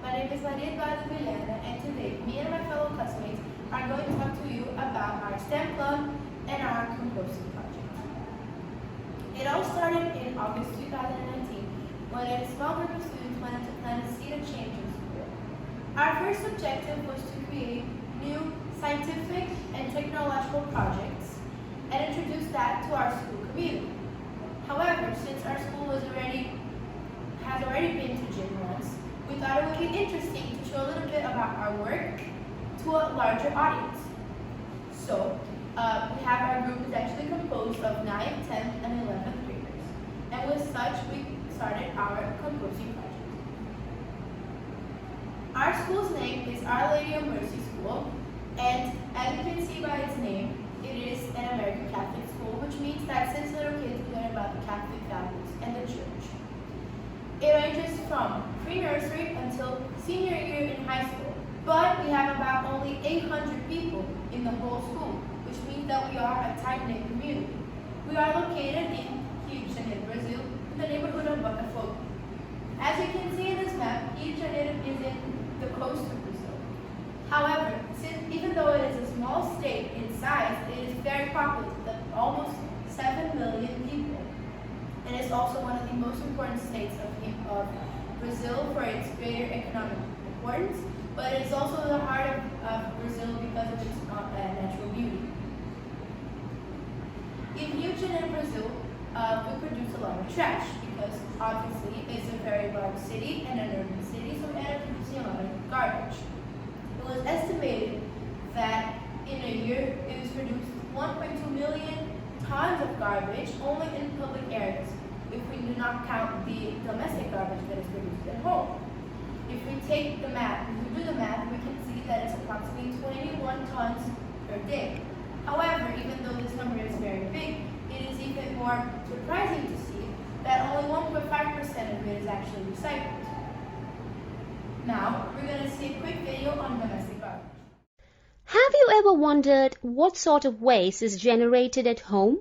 My name is and today me and my fellow classmates are going to talk to you about our STEM club and our composting project. It all started in August 2019 when a small group of students wanted to plant a seed of change in school. Our first objective was to create new scientific and technological projects and introduce that to our school community. However, since our school has already been to gym once, we thought it would be interesting to show a little bit about our work to a larger audience. So, we have our group is actually composed of 9th, 10th, and 11th graders. And with such, we started our composting project. Our school's name is Our Lady of Mercy School, and as you can see by its name, it is an American Catholic school, which means that since little kids we learn about the Catholic values and the church. It ranges from pre-nursery until senior year in high school, but we have about only 800 people in the whole school, which means that we are a tight-knit community. We are located in Rio de Janeiro, Brazil, in the neighborhood of Botafogo. As you can see in this map, Rio de Janeiro is in the coast of Brazil. However, even though it is a small state in size, it is very populous with almost 7 million people. And it's also one of the most important states of Brazil for its greater economic importance, but it's also the heart of Brazil because of its natural beauty. In Rio de Janeiro, Brazil, we produce a lot of trash because obviously it's a very large city and an urban city, so we end up producing a lot of garbage. It was estimated that in a year it was produced 1.2 million tons of garbage only in public areas, if we do not count the domestic garbage that is produced at home. If we take the math, if we do the math, we can see that it's approximately 21 tons per day. However, even though this number is very big, it is even more surprising to see that only 1.5% of it is actually recycled. Now, we're going to see a quick video on domestic garbage. Have you ever wondered what sort of waste is generated at home?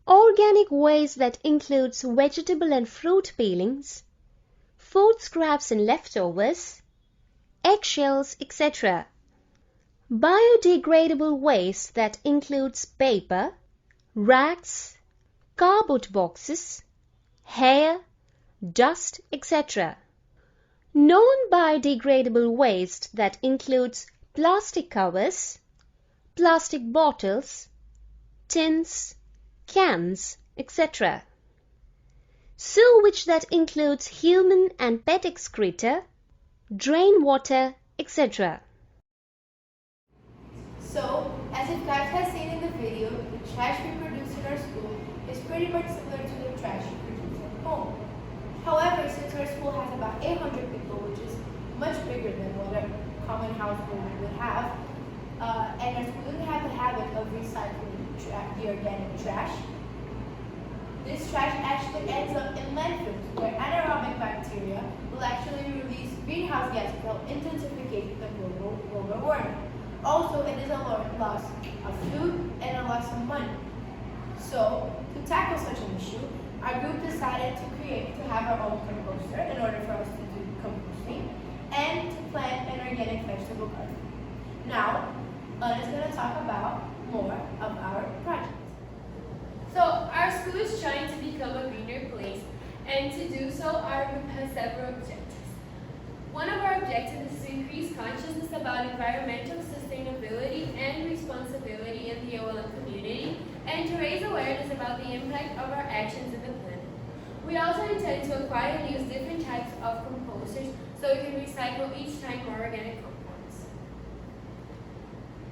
Organic waste that includes vegetable and fruit peelings, food scraps and leftovers, eggshells, etc. Biodegradable waste that includes paper, rags, cardboard boxes, hair, dust, etc. Non-biodegradable waste that includes plastic covers, plastic bottles, tins, cans, etc. Sewage that includes human and pet excreta, drain water, etc. So, as you guys have seen in the video, the trash we produce in our school is pretty much similar to the trash we produce at home. However, since our school has about 800 people, which is much bigger than what a common household would have, and our school doesn't have the habit of recycling the organic trash, this trash actually ends up in landfills where anaerobic bacteria will actually release greenhouse gases that will intensificate the global warming. Also, it is a loss of food and a loss of money. So, to tackle such an issue, our group decided to have our own composter in order for us to do composting and to plant an organic vegetable garden. Now, Anna is going to talk about more of our project. So, our school is trying to become a greener place, and to do so, our group has several objectives. One of our objectives is to increase consciousness about environmental sustainability and responsibility in the OLM community, and to raise awareness about the impact of our actions in the planet. We also intend to acquire and use different types of composters so we can recycle each time more organic compounds.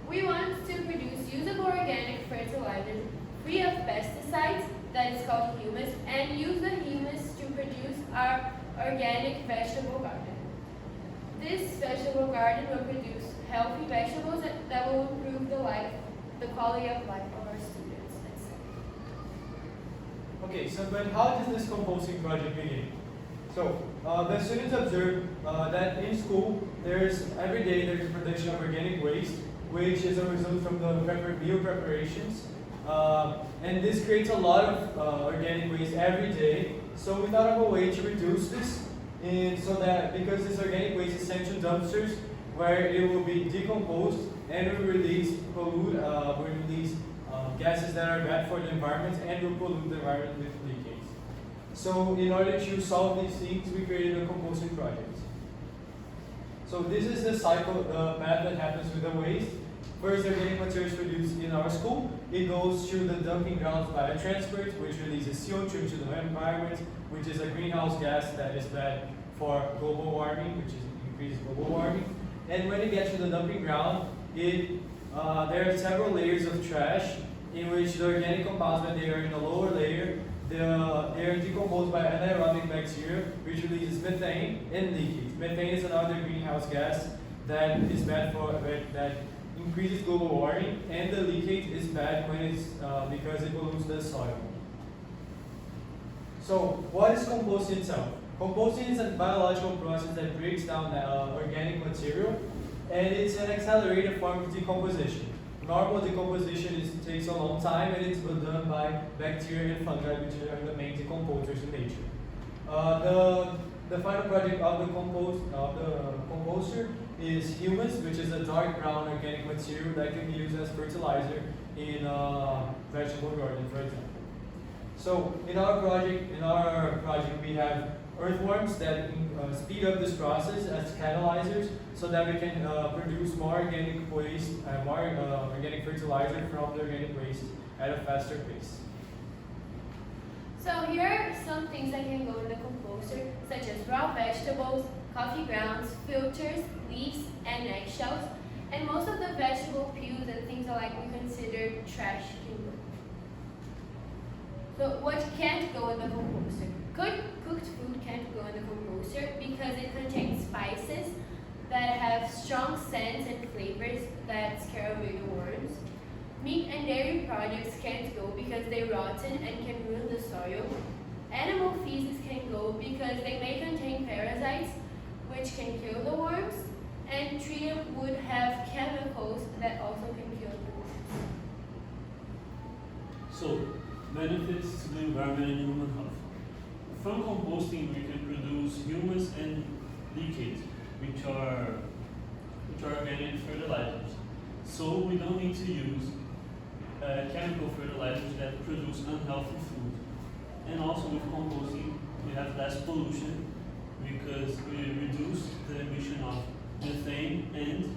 We want to produce usable organic fertilizers free of pesticides, that is called humus, and use the humus to produce our organic vegetable garden. This vegetable garden will produce healthy vegetables that will improve the quality of life of our students. Okay, but how does this composting project begin? So, the students observed that in school, every day there's a production of organic waste, which is a result from the meal preparations. And this creates a lot of organic waste every day. So we thought of a way to reduce this And so that because this organic waste is sent to dumpsters where it will be decomposed and will release gases that are bad for the environment and will pollute the environment with leachate. So in order to solve these things, we created a composting project. So this is the cycle, the path that happens with the waste. First, organic material is produced in our school. It goes to the dumping grounds by a transport, which releases CO2 into the environment, which is a greenhouse gas that is bad for global warming, which is increased global warming. And when it gets to the dumping ground, there are several layers of trash in which the organic compounds, when they are in the lower layer, they are decomposed by anaerobic bacteria, which releases methane and leachate. Methane is another greenhouse gas that is bad that increases global warming, and the leachate is bad when it's because it pollutes the soil. So, what is composting itself? Composting is a biological process that breaks down organic material, and it's an accelerated form of decomposition. Normal decomposition takes a long time, and it's done by bacteria and fungi, which are the main decomposers in nature. The final product of the composter is humus, which is a dark brown organic material that can be used as fertilizer in vegetable garden, for example. So in our project, we have earthworms that speed up this process as catalyzers, so that we can produce more organic waste, more organic fertilizer from the organic waste at a faster pace. So here are some things that can go in the composter, such as raw vegetables, coffee grounds, filters, leaves, and eggshells. And most of the vegetable peels and things like we consider trash can go. So what can't go in the composter? Cooked food can't go in the composter because it contains spices that have strong scents and flavors that scare away the worms. Meat and dairy products can't go because they're rotten and can ruin the soil. Animal feces can go because they may contain parasites, which can kill the worms. And tree would have chemicals that also can kill the worms. So, benefits to the environment and human health. From composting, we can produce humus and leachate, which are organic fertilizers. So we don't need to use chemical fertilizers that produce unhealthy food. And also with composting, we have less pollution because we reduce the emission of methane and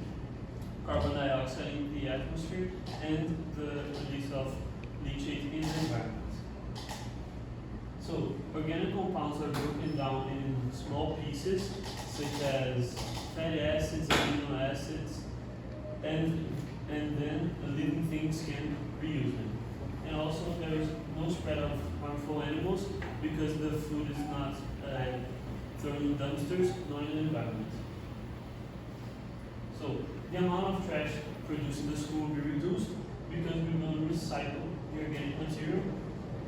carbon dioxide in the atmosphere and the release of leachate in the environment. So, organic compounds are broken down in small pieces, such as fatty acids, amino acids, and then living things can reuse them. And also, there is no spread of harmful animals because the food is not thrown in dumpsters, nor in the environment. So, the amount of trash produced in the school will be reduced because we will recycle the organic material,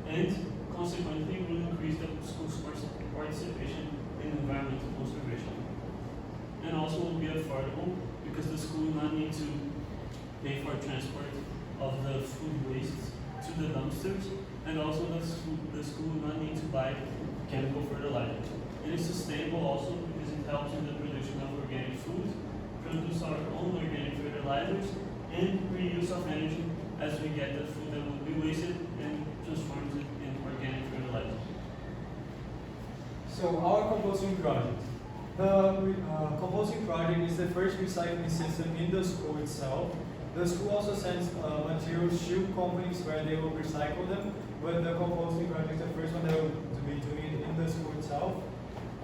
and consequently will increase the school's participation in environmental conservation. And also will be affordable because the school will not need to pay for transport of the food waste to the dumpsters, and also the school will not need to buy chemical fertilizer. It is sustainable also because it helps in the production of organic food, produce our own organic fertilizers, and reuse of energy as we get the food that will be wasted and transforms it in organic fertilizer. So our composting project. The composting project is the first recycling system in the school itself. The school also sends materials to companies where they will recycle them, but the composting project is the first one that will be doing it in the school itself.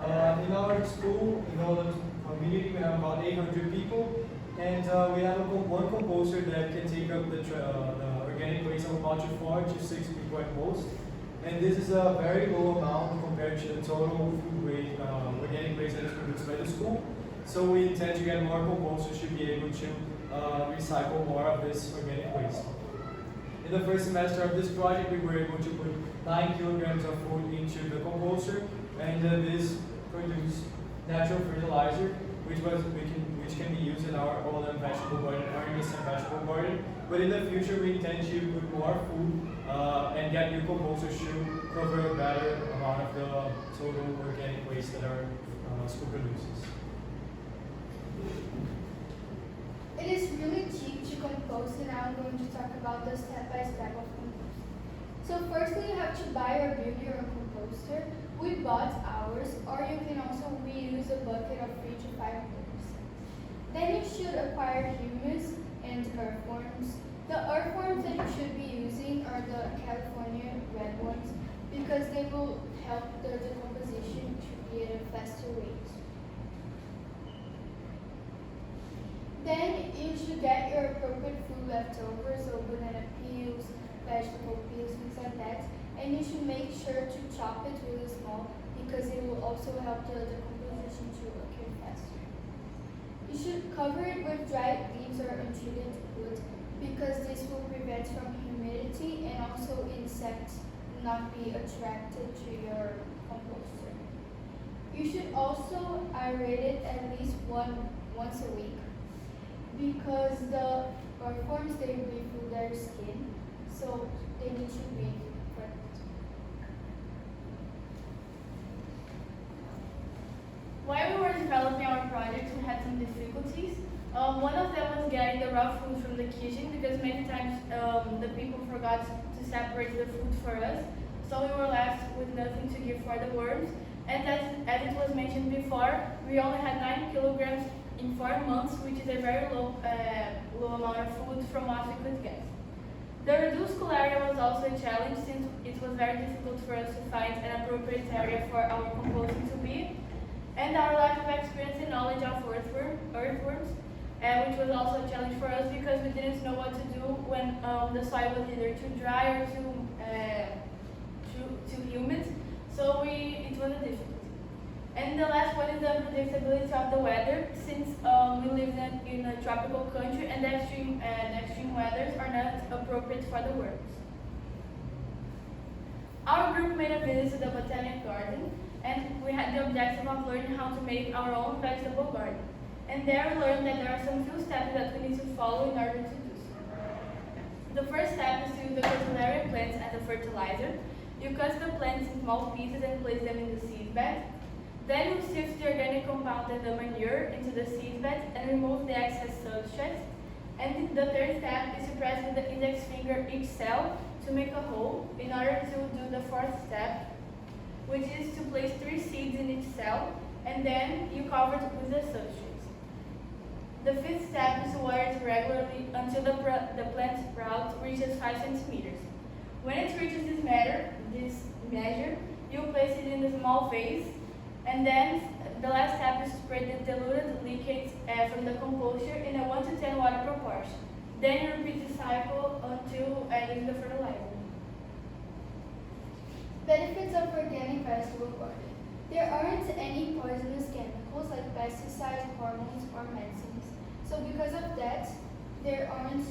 In our school, in the community, we have about 800 people, and we have one composter that can take up the organic waste of about 4 to 6 people at most. And this is a very low amount compared to the total food waste, organic waste that is produced by the school. So we intend to get more composters to be able to recycle more of this organic waste. In the first semester of this project, we were able to put 9 kilograms of food into the composter, and this produced natural fertilizer, which can be used in our OLM vegetable garden or in the STEM vegetable garden. But in the future, we intend to put more food and get new composters to cover a better amount of the total organic waste that are compost, and now I'm going to talk about the step-by-step of compost. So firstly, you have to buy or build your own composter. We bought ours, or you can also reuse a bucket of 3 to 5%. Then you should acquire humus and earthworms. The earthworms that you should be using are the California red ones because they will help the decomposition to be at a faster rate. Then you should get your appropriate food leftovers, so banana peels, vegetable peels, things like that. And you should make sure to chop it really small because it will also help the decomposition to occur faster. You should cover it with dried leaves or untreated wood because this will prevent from humidity and also insects not be attracted to your composter. You should also aerate it at least once a week because the earthworms, they breathe through their skin, so they need to breathe first. While we were developing our project, we had some difficulties. One of them was getting the raw food from the kitchen because many times the people forgot to separate the food for us. So we were left with nothing to give for the worms. And as it was mentioned before, we only had 9 kilograms in 4 months, which is a very low amount of food from what we could get. The reduced school area was also a challenge since it was very difficult for us to find an appropriate area for our composting to be. And our lack of experience and knowledge of earthworms, which was also a challenge for us because we didn't know what to do when the soil was either too dry or too humid. So it was a difficulty. And the last one is the unpredictability of the weather, since we live in a tropical country and the extreme weathers are not appropriate for the worms. Our group made a visit to the botanic garden, and we had the objective of learning how to make our own vegetable garden. And there we learned that there are some few steps that we need to follow in order to do so. The first step is to use the curcularian plants as a fertilizer. You cut the plants in small pieces and place them in the seed bed. Then you sift the organic compound and the manure into the seed bed and remove the excess substrate. And the third step is to press with the index finger each cell to make a hole in order to do the fourth step, which is to place 3 seeds in each cell and then you cover it with the substrate. The fifth step is to water it regularly until the plant sprout reaches 5 centimeters. When it reaches this measure, you place it in a small vase, and then the last step is to spread the diluted liquids from the composter in a 1 to 10 water proportion. Then you repeat the cycle until using the fertilizer. Benefits of organic vegetable garden. There aren't any poisonous chemicals like pesticides, hormones, or medicines. So because of that, there aren't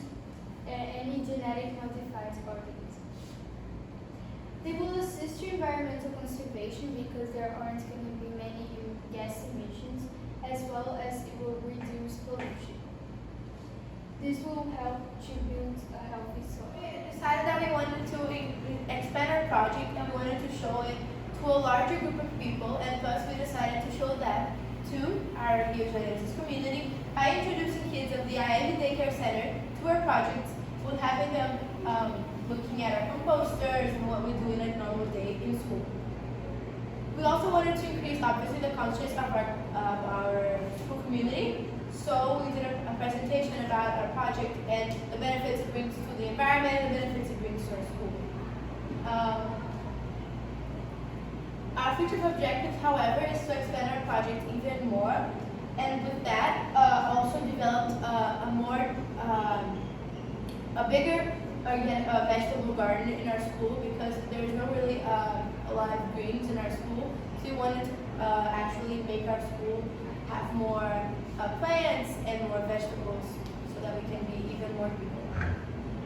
any genetic modified organisms. They will assist your environmental conservation because there aren't going to be many gas emissions, as well as it will reduce pollution. This will help to build a healthy soil. We decided that we wanted to expand our project and we wanted to show it to a larger group of people, and thus we decided to show that to our emergency community by introducing kids of the IAM Daycare Center to our project, with having them looking at our composters and what we do in a normal day in school. We also wanted to increase, obviously, the consciousness of our school community. So we did a presentation about our project and the benefits it brings to the environment and the benefits it brings to our school. Our future objective, however, is to expand our project even more, and with that, also develop a bigger vegetable garden in our school because there's not really a lot of greens in our school. So we wanted to actually make our school have more plants and more vegetables so that we can be even more people.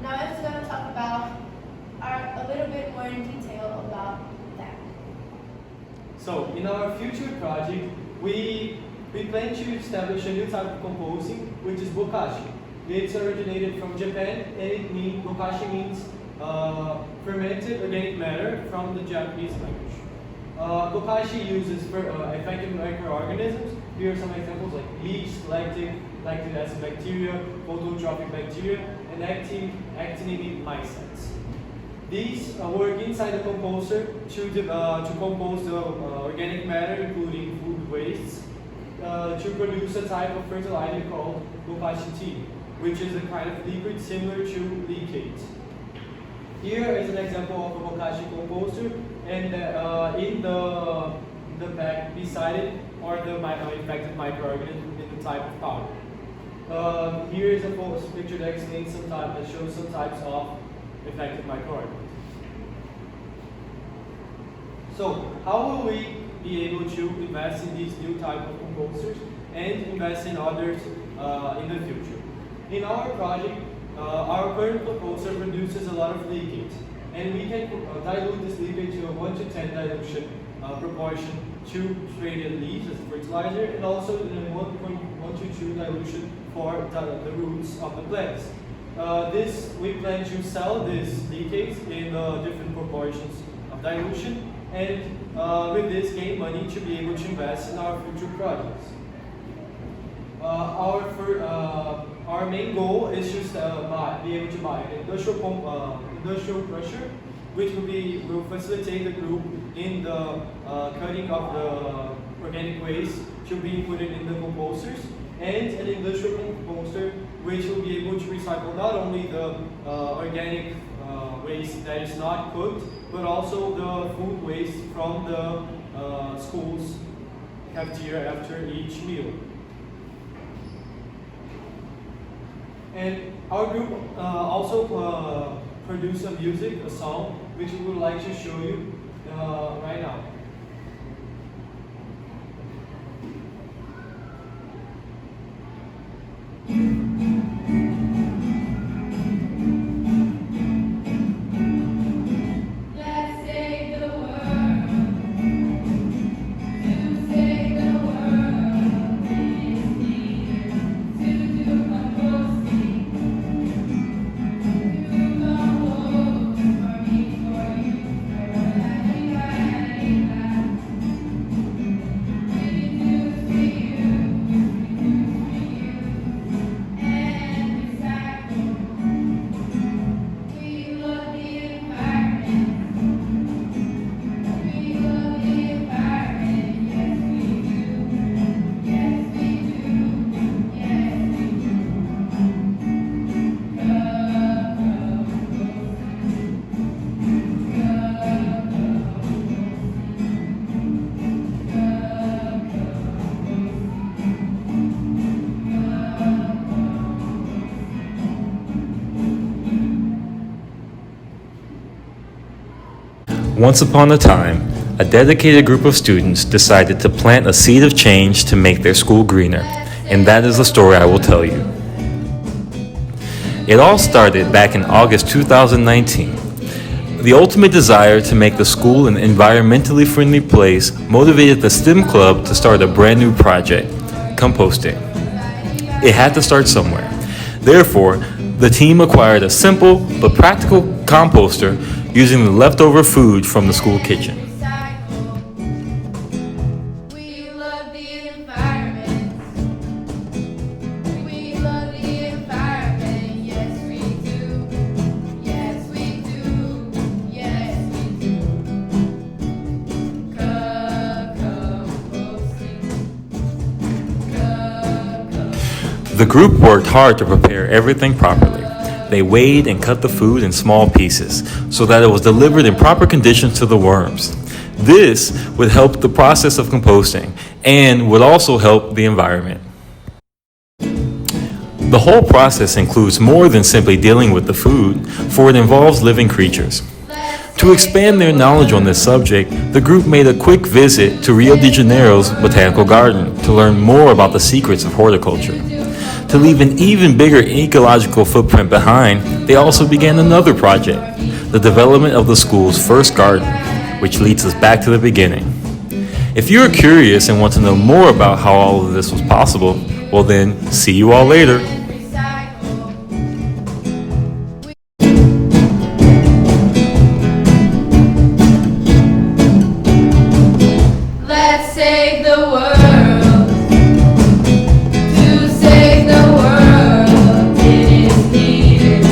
Now I'm just going to talk about a little bit more in detail about that. So in our future project, we plan to establish a new type of composting, which is bokashi. It's originated from Japan, and bokashi means fermented organic matter from the Japanese language. Bokashi uses effective microorganisms. Here are some examples like yeast, lactic acid bacteria, phototrophic bacteria, and actinic mindsets. These work inside the composter to compose the organic matter, including food wastes, to produce a type of fertilizer called composting, which is a kind of liquid similar to leachate. Here is an example of a bokashi composter, and in the pack beside it are the infected microorganisms in the type of powder. Here is a picture that explains that shows some types of infected microorganisms. So, how will we be able to invest in these new type of composters and invest in others in the future? In our project, our current composter produces a lot of leachate, and we can dilute this leachate to a 1 to 10 dilution proportion to traded leaves as fertilizer, and also in a 1 to 2 dilution for the roots of the plants. We plan to sell this leachate in different proportions of dilution, and with this gain money to be able to invest in our future projects. Our main goal is to be able to buy an industrial crusher, which will facilitate the group in the cutting of the organic waste to be included in the composters, and an industrial composter which will be able to recycle not only the organic waste that is not cooked, but also the food waste from the school's cafeteria after each meal. And our group also produced a song, which we would like to show you right now. Once upon a time, a dedicated group of students decided to plant a seed of change to make their school greener, and that is the story I will tell you. It all started back in August 2019. The ultimate desire to make the school an environmentally friendly place motivated the STEM club to start a brand new project, composting. It had to start somewhere. Therefore, the team acquired a simple but practical composter using the leftover food from the school kitchen. The group worked hard to prepare everything properly. They weighed and cut the food in small pieces so that it was delivered in proper conditions to the worms. This would help the process of composting and would also help the environment. The whole process includes more than simply dealing with the food, for it involves living creatures. To expand their knowledge on this subject, the group made a quick visit to Rio de Janeiro's botanical garden to learn more about the secrets of horticulture. To leave an even bigger ecological footprint behind, they also began another project, the development of the school's first garden, which leads us back to the beginning. If you're curious and want to know more about how all of this was possible, well then, see you all later. Let's save the world. To save the world, it is needed.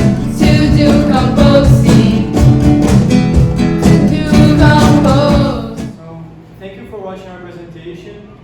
watching our presentation.